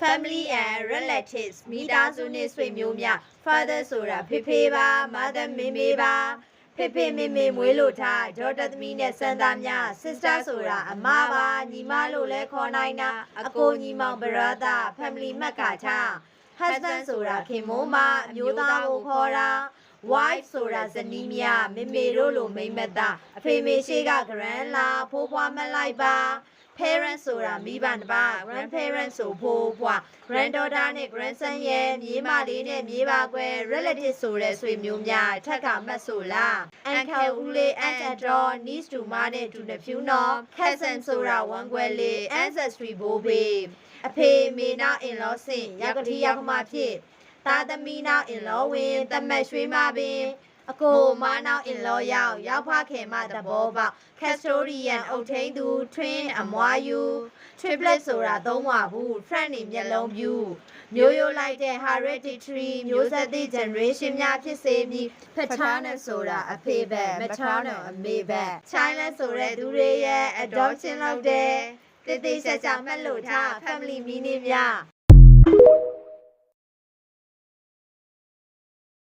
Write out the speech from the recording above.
family and relatives မိသားစုနဲ့ဆွေမျိုးများ father ဆိုတာဖေဖေပါ mother မေမေပါဖေဖေမေမေမွေးလို့ထား daughter သမီးနဲ့စံသားများ sister ဆိုတာအမပါညီမလို့လဲခေါ်နိုင်တာအကိုညီမောင် brother family မှတ်ကထား husband ဆိုတာခင်မိုးမအမျိုးသားကိုခေါ်တာ wife ဆိုတာဇနီးများမေမေတို့လိုမိမ့်မသားအဖေမေရှိက grand လာဖိုးဖွားမလိုက်ပါ parents ဆိုတာမိဘတစ်ပါး grandparents ဆိုဖိုးဖွား granddaughter နဲ့ grandson ရဲ့မြေးမလေးနဲ့မြေးပါကွယ် relative ဆိုတဲ့ဆွေမျိုးများထက်ကမှတ်ဆိုလား uncle ဦးလေး aunt တော် niece တူမနဲ့တူနှစ်ဖြူနော် cousin ဆိုတာဝမ်းကွယ်လေး ancestry ဘိုးဘေးအဖေမေနောက် in law ဆင့်ရောက်ကတိရောက်မှဖြစ်သားသမီးနောက် in law ဝင်တမက်ရွှေမပင်အကိုမနောက် in law ရောက်ဖခင်မသဘောပေါက် custodian အုပ်ထိန်သူ twin အမွားယူ triplet ဆိုတာသုံးပါဘူး friend တွေမျက်လုံးပြူမျိုးရိုးလိုက်တဲ့ hereditary မျိုးဆက်သစ် generation များဖြစ်စေမည် paternal ဆိုတာအဖေဘက် maternal အမေဘက် child ဆိုတဲ့သူတွေရဲ့ adoption လုပ်တယ်တည်တည်ချာချာမှတ်လို့ထား family meaning များ